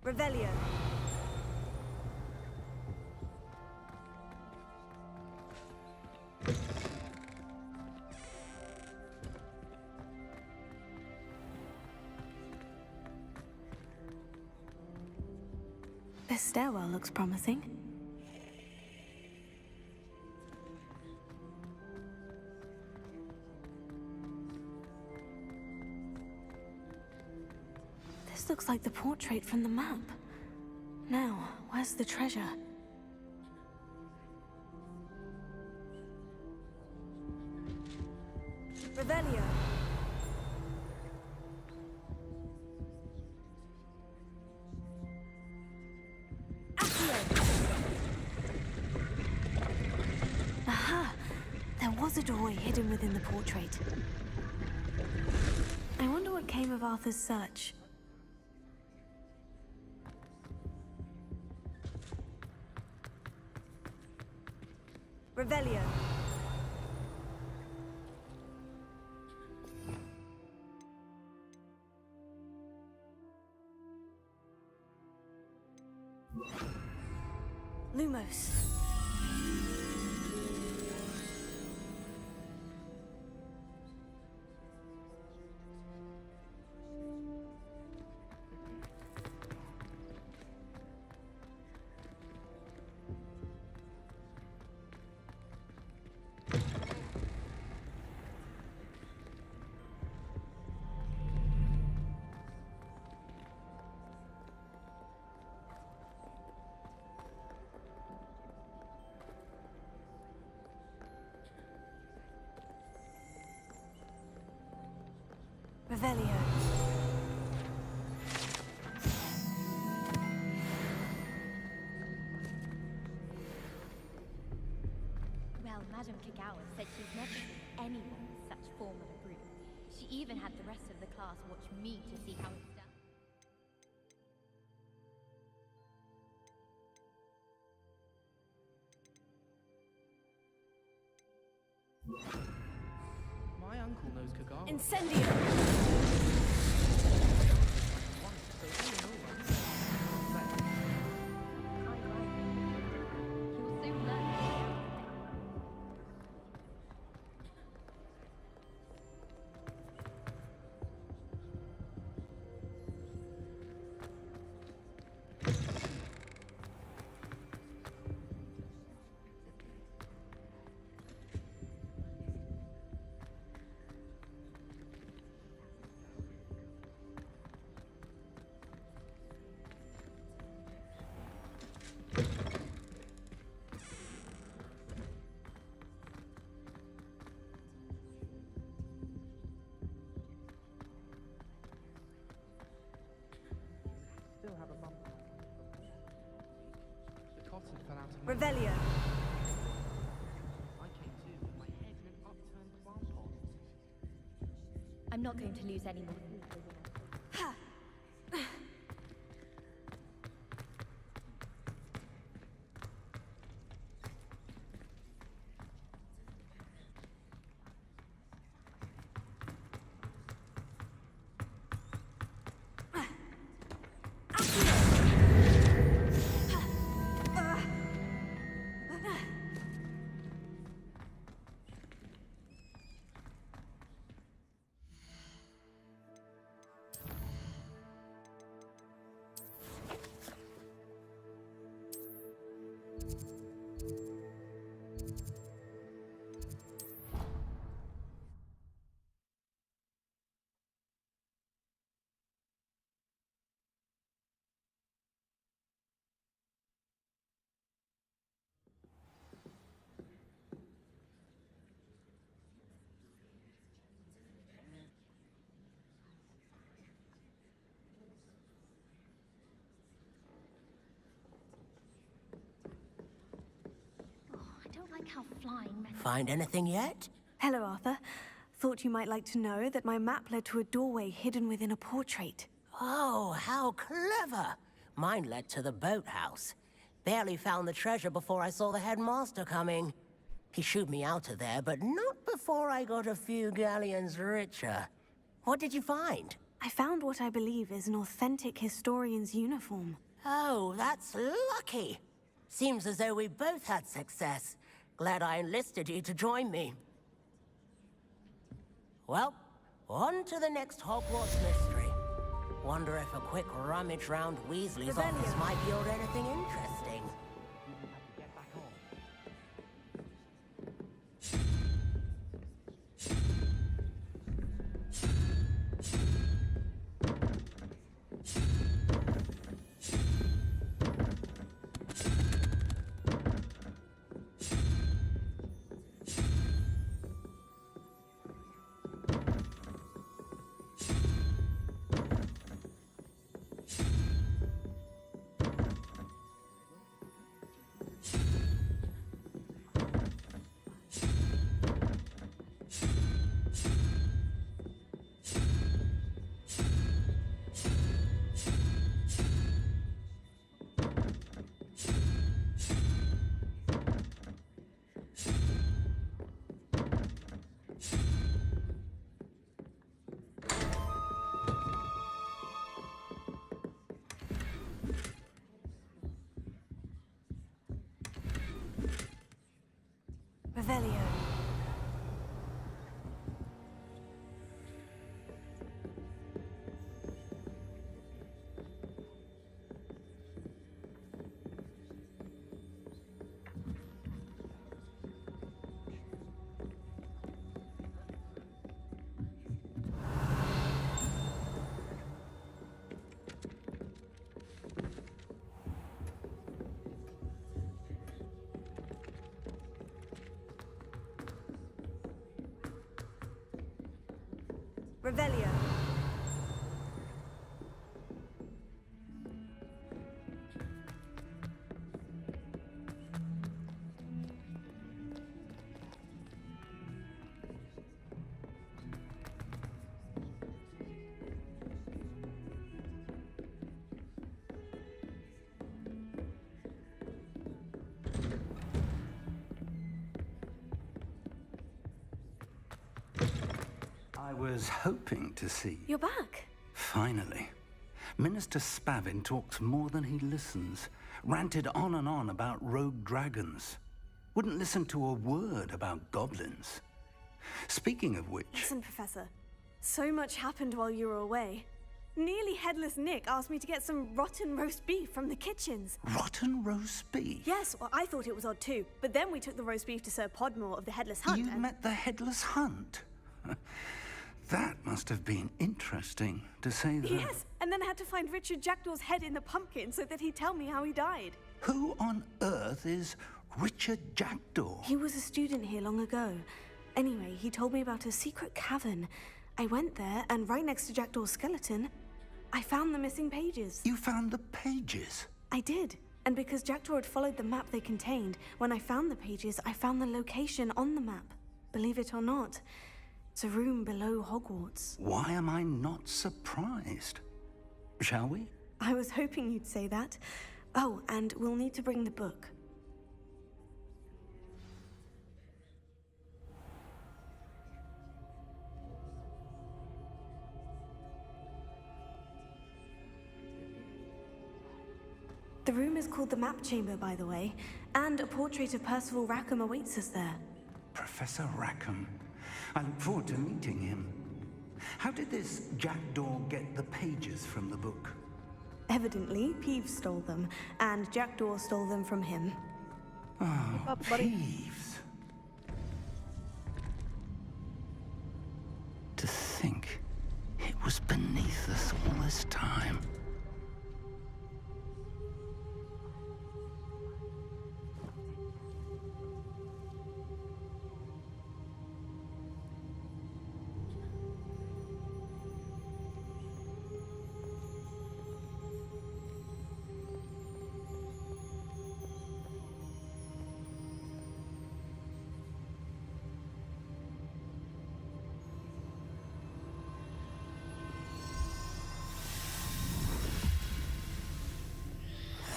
Revelio. This stairwell looks promising. This looks like the portrait from the map. Now, where's the treasure? Revelio. Aha! There was a doorway hidden within the portrait. I wonder what came of Arthur's search. Revelio. Lumos. Revelio. Well, Madame Kagawa said she's never seen anyone with such form of a broom. She even had the rest of the class watch me to see how it's done. My uncle knows Kagawa. Incendio! You'll soon learn. Still have a mum. The cotton fell out of my Revelio. I came to with my head in an upturned plant pot. I'm not going to lose any more. I don't like how flying messes. Find anything yet? Hello, Arthur. Thought you might like to know that my map led to a doorway hidden within a portrait. Oh, how clever! Mine led to the boathouse. Barely found the treasure before I saw the headmaster coming. He shooed me out of there, but not before I got a few galleons richer. What did you find? I found what I believe is an authentic historian's uniform. Oh, that's lucky. Seems as though we both had success. Glad I enlisted you to join me. Well, on to the next Hogwarts mystery. Wonder if a quick rummage round Weasley's office might yield anything interesting. Revelio. Revelio. I was hoping to see you. You're back. Finally. Minister Spavin talks more than he listens. Ranted on and on about rogue dragons. Wouldn't listen to a word about goblins. Speaking of which... Listen, Professor. So much happened while you were away. Nearly Headless Nick asked me to get some rotten roast beef from the kitchens. Rotten roast beef? Yes, well, I thought it was odd too. But then we took the roast beef to Sir Podmore of the Headless Hunt. You met the Headless Hunt? That must have been interesting, to say the... Yes, and then I had to find Richard Jackdaw's head in the pumpkin so that he'd tell me how he died. Who on earth is Richard Jackdaw? He was a student here long ago. Anyway, he told me about a secret cavern. I went there, and right next to Jackdaw's skeleton, I found the missing pages. You found the pages? I did. And because Jackdaw had followed the map they contained, when I found the pages, I found the location on the map. Believe it or not, it's a room below Hogwarts. Why am I not surprised? Shall we? I was hoping you'd say that. Oh, and we'll need to bring the book. The room is called the Map Chamber, by the way, and a portrait of Percival Rackham awaits us there. Professor Rackham. I look forward to meeting him. How did this Jackdaw get the pages from the book? Evidently, Peeves stole them, and Jackdaw stole them from him. Oh, Peeves. To think it was beneath us all this time.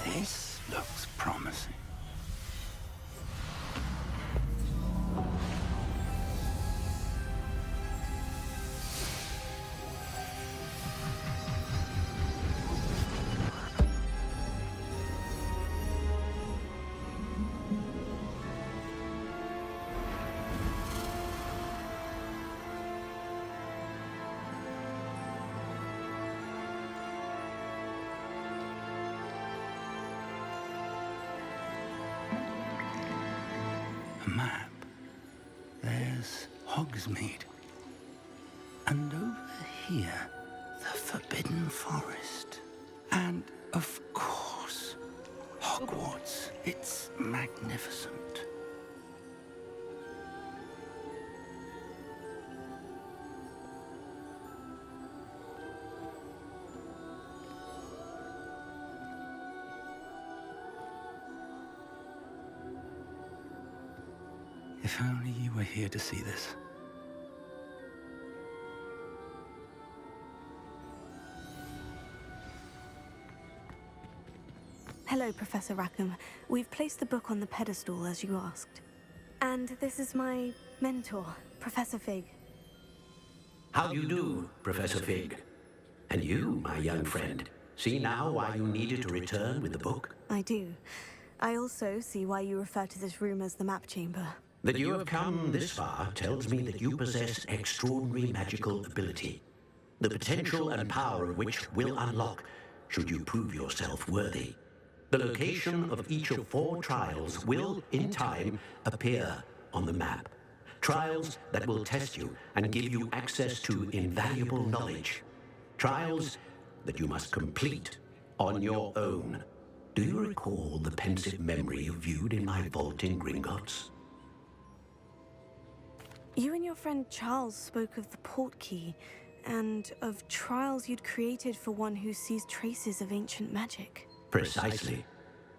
This looks promising. Map. There's Hogsmeade. And over here, the Forbidden Forest. And, of course, Hogwarts. It's magnificent. If only you were here to see this. Hello, Professor Rackham. We've placed the book on the pedestal, as you asked. And this is my mentor, Professor Fig. How do you do, Professor Fig? And you, my young friend, see now why you needed to return with the book? I do. I also see why you refer to this room as the Map Chamber. That you have come this far tells me that you possess extraordinary magical ability, the potential and power of which will unlock should you prove yourself worthy. The location of each of 4 trials will, in time, appear on the map. Trials that will test you and give you access to invaluable knowledge. Trials that you must complete on your own. Do you recall the pensive memory you viewed in my vault in Gringotts? You and your friend Charles spoke of the portkey, and of trials you'd created for one who sees traces of ancient magic. Precisely.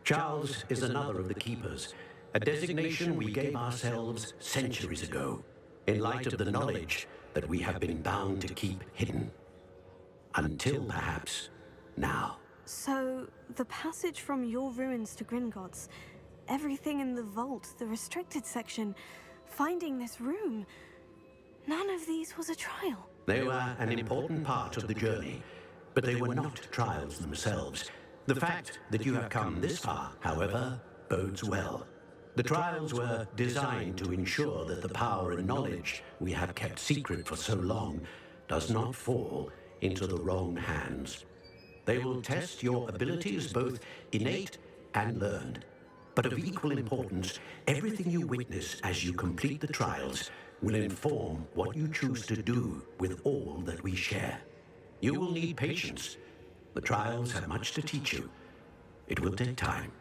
Charles is another of the Keepers, a designation we gave ourselves centuries ago, in light of the knowledge that we have been bound to keep hidden. Until perhaps now. So, the passage from your ruins to Gringotts, everything in the vault, the restricted section, finding this room, None of these was a trial. They were an important part of the journey, but they were not trials themselves. The fact that you have come this far, however, bodes well. The trials were designed to ensure that the power and knowledge we have kept secret for so long does not fall into the wrong hands. They will test your abilities, both innate and learned. But of equal importance, everything you witness as you complete the trials will inform what you choose to do with all that we share. You will need patience. The trials have much to teach you. It will take time.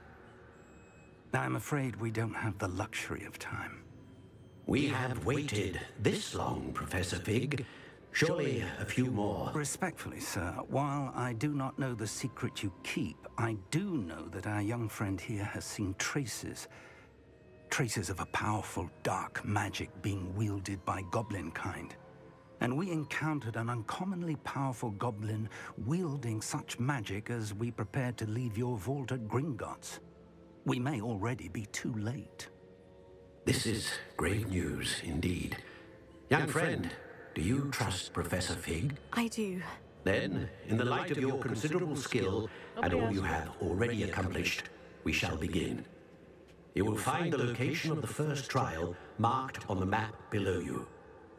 I'm afraid we don't have the luxury of time. We have waited this long, Professor Fig. Surely a few more. Respectfully, sir, while I do not know the secret you keep, I do know that our young friend here has seen traces of a powerful dark magic being wielded by goblin kind. And we encountered an uncommonly powerful goblin wielding such magic as we prepared to leave your vault at Gringotts. We may already be too late. This is great news indeed. Young friend, do you trust Professor Fig? I do. Then, in the light of your considerable skill and all you have already accomplished, we shall begin. You will find the location of the first trial marked on the map below you.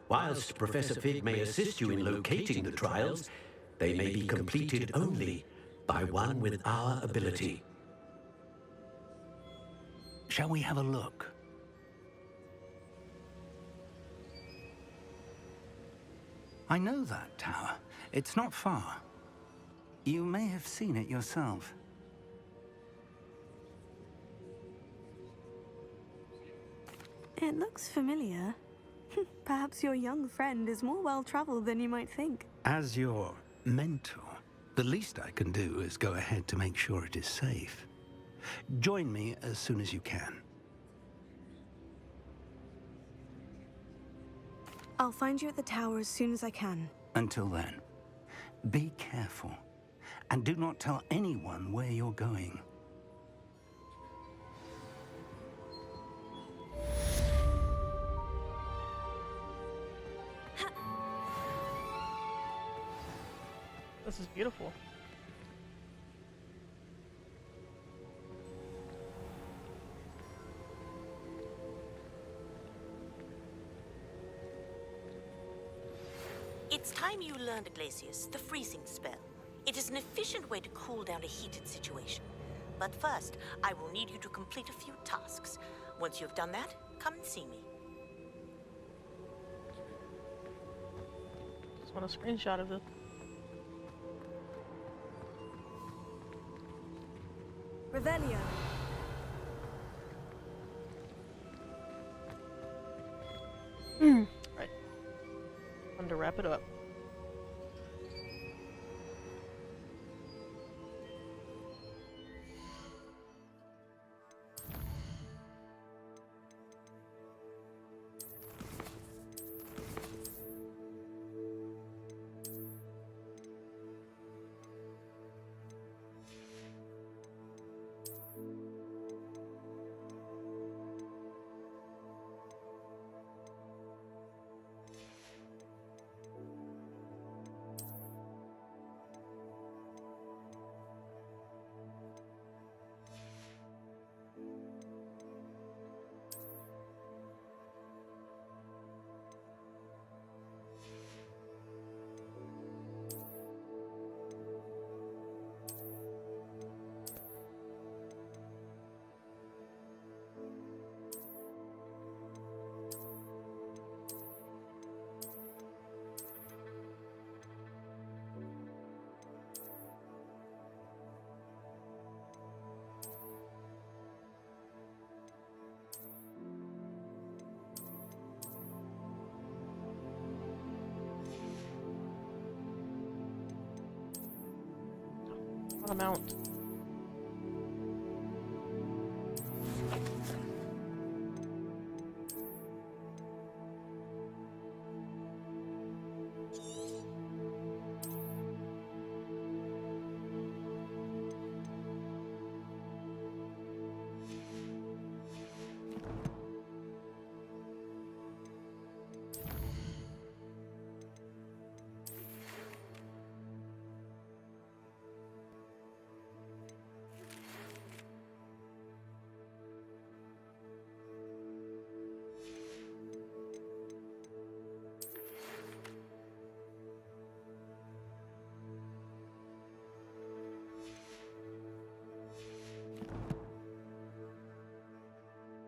Whilst Professor Fig may assist you in locating the trials, they may be completed only by one with our ability. Shall we have a look? I know that tower. It's not far. You may have seen it yourself. It looks familiar. Perhaps your young friend is more well-traveled than you might think. As your mentor, the least I can do is go ahead to make sure it is safe. Join me as soon as you can. I'll find you at the tower as soon as I can. Until then, be careful, and do not tell anyone where you're going. This is beautiful. It's time you learned, Glacius, the freezing spell. It is an efficient way to cool down a heated situation. But first, I will need you to complete a few tasks. Once you've done that, come and see me. Just want a screenshot of this. Revelio. Right. Time to wrap it up. What amount?